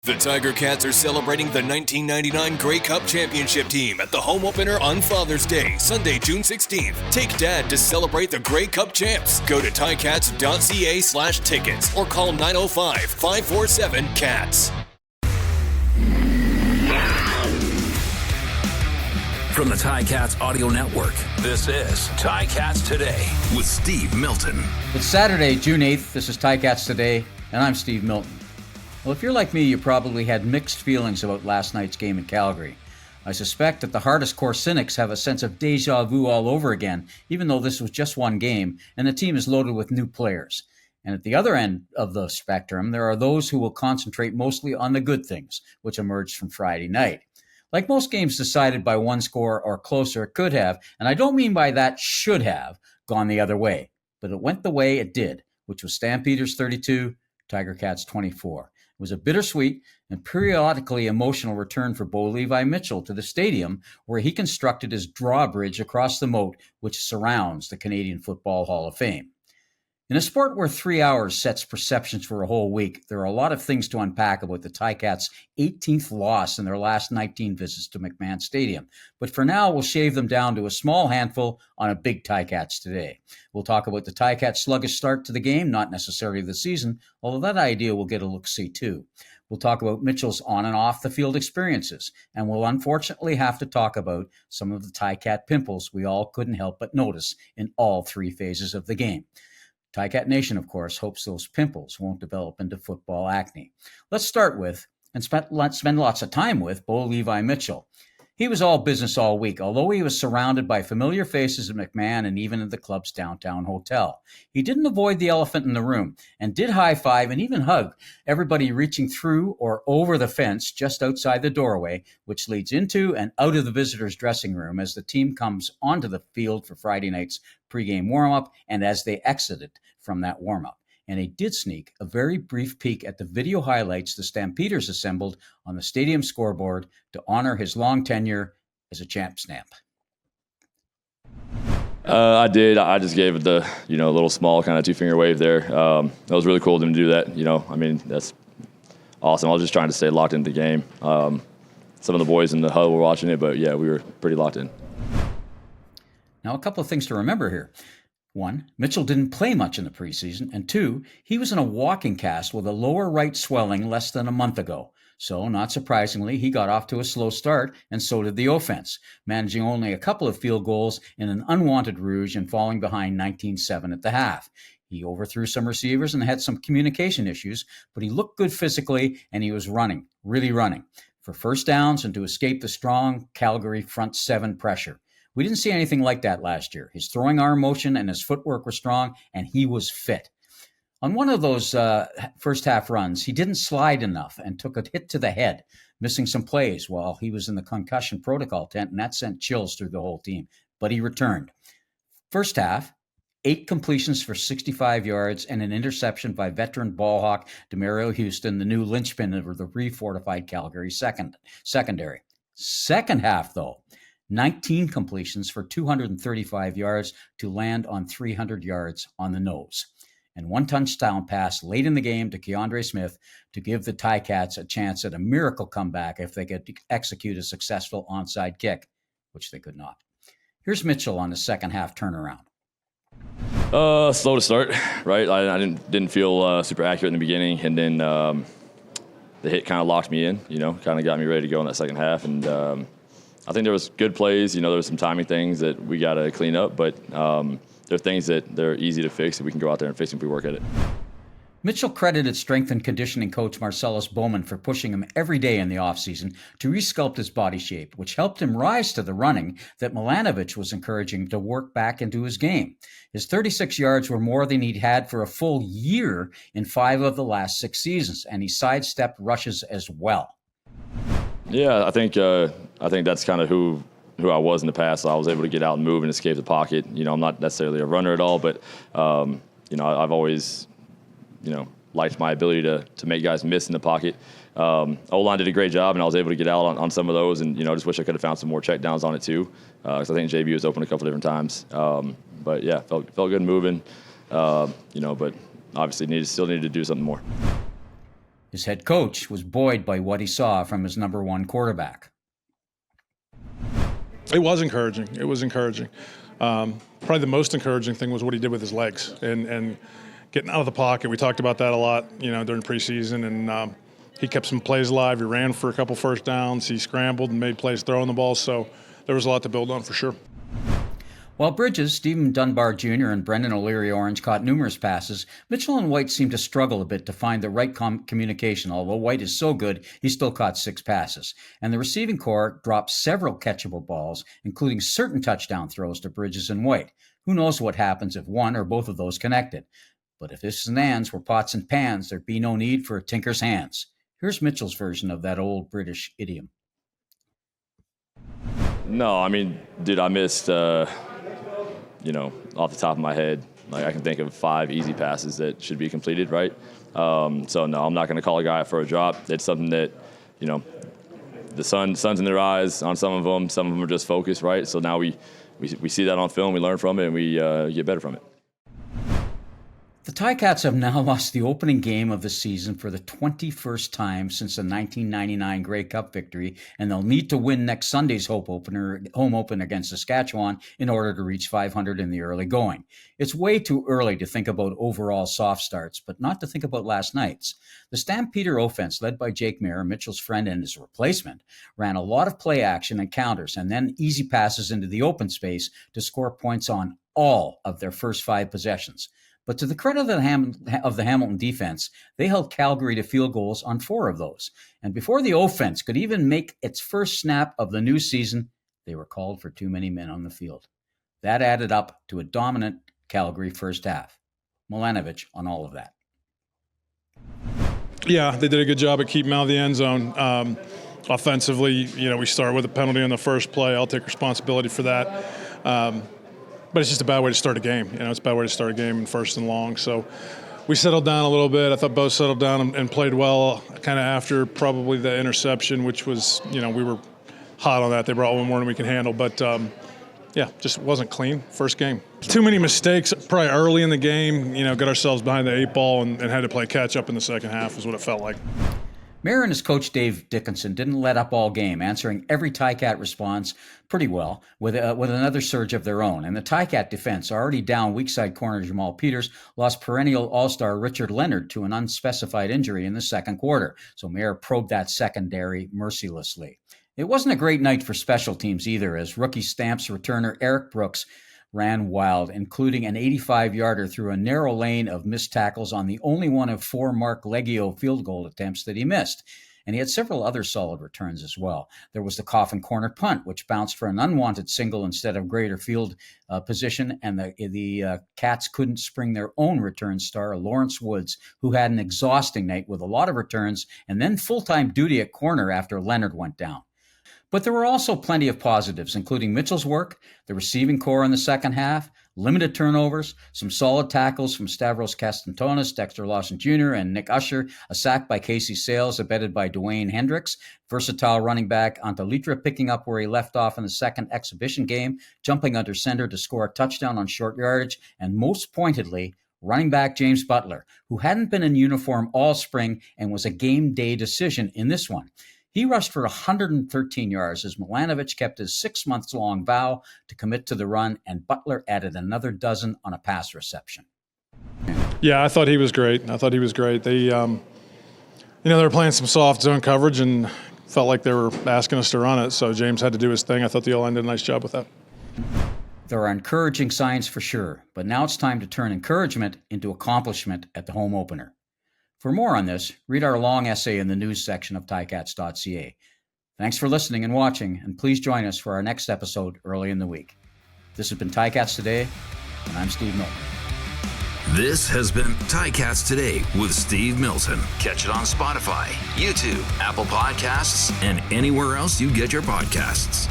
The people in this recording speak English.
The Tiger Cats are celebrating the 1999 Grey Cup Championship team at the home opener on Father's Day, Sunday, June 16th. Take Dad to celebrate the Grey Cup champs. Go to ticats.ca/tickets or call 905-547-CATS. From the Ticats Audio Network, this is Ticats Today with Steve Milton. It's Saturday, June 8th. This is Ticats Today, and I'm Steve Milton. Well, if you're like me, you probably had mixed feelings about last night's game in Calgary. I suspect that the hardest core cynics have a sense of deja vu all over again, even though this was just one game, and the team is loaded with new players. And at the other end of the spectrum, there are those who will concentrate mostly on the good things, which emerged from Friday night. Like most games decided by one score or closer, it could have, and I don't mean by that should have, gone the other way. But it went the way it did, which was Stampeders 32, Tiger Cats 24. It was a bittersweet and periodically emotional return for Bo Levi Mitchell to the stadium where he constructed his drawbridge across the moat which surrounds the Canadian Football Hall of Fame. In a sport where 3 hours sets perceptions for a whole week, there are a lot of things to unpack about the Ticats' 18th loss in their last 19 visits to McMahon Stadium. But for now, we'll shave them down to a small handful on a big Ticats Today. We'll talk about the Ticats' sluggish start to the game, not necessarily the season, although that idea will get a look-see too. We'll talk about Mitchell's on and off the field experiences, and we'll unfortunately have to talk about some of the Ticat pimples we all couldn't help but notice in all three phases of the game. Ticat Nation, of course, hopes those pimples won't develop into football acne. Let's start with, and spend lots of time with, Bo Levi Mitchell. He was all business all week, although he was surrounded by familiar faces at McMahon and even at the club's downtown hotel. He didn't avoid the elephant in the room and did high-five and even hug everybody reaching through or over the fence just outside the doorway, which leads into and out of the visitors' dressing room as the team comes onto the field for Friday night's pregame warm-up and as they exited from that warm-up. And he did sneak a very brief peek at the video highlights the Stampeders assembled on the stadium scoreboard to honor his long tenure as a champ stamp. I did. I just gave it the, little small kind of two-finger wave there. That was really cool of him to do that. That's awesome. I was just trying to stay locked into the game. Some of the boys in the huddle were watching it, but, yeah, we were pretty locked in. Now, a couple of things to remember here. One, Mitchell didn't play much in the preseason, and two, he was in a walking cast with a lower right swelling less than a month ago. So, not surprisingly, he got off to a slow start, and so did the offense, managing only a couple of field goals in an unwanted rouge and falling behind 19-7 at the half. He overthrew some receivers and had some communication issues, but he looked good physically, and he was running, really running, for first downs and to escape the strong Calgary front seven pressure. We didn't see anything like that last year. His throwing arm motion and his footwork were strong, and he was fit. On one of those first half runs, he didn't slide enough and took a hit to the head, missing some plays while he was in the concussion protocol tent, and that sent chills through the whole team. But he returned. First half, 8 completions for 65 yards and an interception by veteran ball hawk Demario Houston, the new linchpin of the refortified Calgary secondary. Second half, though, 19 completions for 235 yards to land on 300 yards on the nose. And 1 touchdown pass late in the game to Keandre Smith to give the Ticats a chance at a miracle comeback if they could execute a successful onside kick, which they could not. Here's Mitchell on the second half turnaround. Slow to start, right? I didn't feel super accurate in the beginning, and then the hit kind of locked me in, kind of got me ready to go in that second half. And I think there was good plays. There was some timing things that we got to clean up, but there are things that they're easy to fix, and we can go out there and fix them if we work at it. Mitchell credited strength and conditioning coach Marcellus Bowman for pushing him every day in the offseason to resculpt his body shape, which helped him rise to the running that Milanovic was encouraging him to work back into his game. His 36 yards were more than he'd had for a full year in 5 of the last 6 seasons, and he sidestepped rushes as well. Yeah, I think that's kind of who I was in the past. So I was able to get out and move and escape the pocket. I'm not necessarily a runner at all, but I've always liked my ability to make guys miss in the pocket. O-line did a great job, and I was able to get out on some of those, and just wish I could have found some more check downs on it too, because I think JB was open a couple different times. But yeah, felt good moving, but obviously still needed to do something more. His head coach was buoyed by what he saw from his number one quarterback. It was encouraging. It was encouraging. Probably the most encouraging thing was what he did with his legs and getting out of the pocket. We talked about that a lot, during preseason, and he kept some plays alive. He ran for a couple first downs. He scrambled and made plays throwing the ball, so there was a lot to build on for sure. While Bridges, Stephen Dunbar Jr., and Brendan O'Leary-Orange caught numerous passes, Mitchell and White seemed to struggle a bit to find the right communication. Although White is so good, he still caught 6 passes. And the receiving corps dropped several catchable balls, including certain touchdown throws to Bridges and White. Who knows what happens if one or both of those connected? But if ifs and ands were pots and pans, there'd be no need for a tinker's hands. Here's Mitchell's version of that old British idiom. No, I mean, dude, I missed, off the top of my head, I can think of 5 easy passes that should be completed, right? So, no, I'm not going to call a guy for a drop. It's something that, the sun's in their eyes on some of them. Some of them are just focused, right? So now we see that on film, we learn from it, and we get better from it. The Ticats have now lost the opening game of the season for the 21st time since the 1999 Grey Cup victory, and they'll need to win next Sunday's home opener against Saskatchewan in order to reach 500 in the early going. It's way too early to think about overall soft starts, but not to think about last night's. The Stampeder offense, led by Jake Mayer, Mitchell's friend and his replacement, ran a lot of play action and counters, and then easy passes into the open space to score points on all of their first 5 possessions. But to the credit of the Hamilton defense, they held Calgary to field goals on 4 of those. And before the offense could even make its first snap of the new season, they were called for too many men on the field. That added up to a dominant Calgary first half. Milanovic on all of that. Yeah, they did a good job at keeping out of the end zone. Offensively, we started with a penalty on the first play. I'll take responsibility for that. But it's just a bad way to start a game. It's a bad way to start a game in first and long. So we settled down a little bit. I thought both settled down and played well kind of after probably the interception, which was, we were hot on that. They brought one more than we can handle. But, just wasn't clean first game. Too many mistakes probably early in the game, got ourselves behind the 8 ball and had to play catch up in the second half is what it felt like. Mayer and his coach Dave Dickinson didn't let up all game, answering every Ticat response pretty well with another surge of their own. And the Ticat defense, already down weak side corner Jamal Peters, lost perennial all-star Richard Leonard to an unspecified injury in the second quarter. So Mayer probed that secondary mercilessly. It wasn't a great night for special teams either, as rookie Stamps returner Eric Brooks ran wild, including an 85-yarder through a narrow lane of missed tackles on the only one of 4 Mark Leggio field goal attempts that he missed. And he had several other solid returns as well. There was the coffin corner punt, which bounced for an unwanted single instead of greater field position, and the Cats couldn't spring their own return star, Lawrence Woods, who had an exhausting night with a lot of returns and then full-time duty at corner after Leonard went down. But there were also plenty of positives, including Mitchell's work, the receiving core in the second half, limited turnovers, some solid tackles from Stavros Kastantonis, Dexter Lawson Jr., and Nick Usher, a sack by Casey Sales, abetted by Dwayne Hendricks, versatile running back Antalitra picking up where he left off in the second exhibition game, jumping under center to score a touchdown on short yardage, and most pointedly, running back James Butler, who hadn't been in uniform all spring and was a game day decision in this one. He rushed for 113 yards as Milanovic kept his 6-month-long vow to commit to the run, and Butler added another dozen on a pass reception. Yeah, I thought he was great. They, they were playing some soft zone coverage and felt like they were asking us to run it, so James had to do his thing. I thought the O-line did a nice job with that. There are encouraging signs for sure, but now it's time to turn encouragement into accomplishment at the home opener. For more on this, read our long essay in the news section of ticats.ca. Thanks for listening and watching, and please join us for our next episode early in the week. This has been Ticats Today, and I'm Steve Milton. This has been Ticats Today with Steve Milton. Catch it on Spotify, YouTube, Apple Podcasts, and anywhere else you get your podcasts.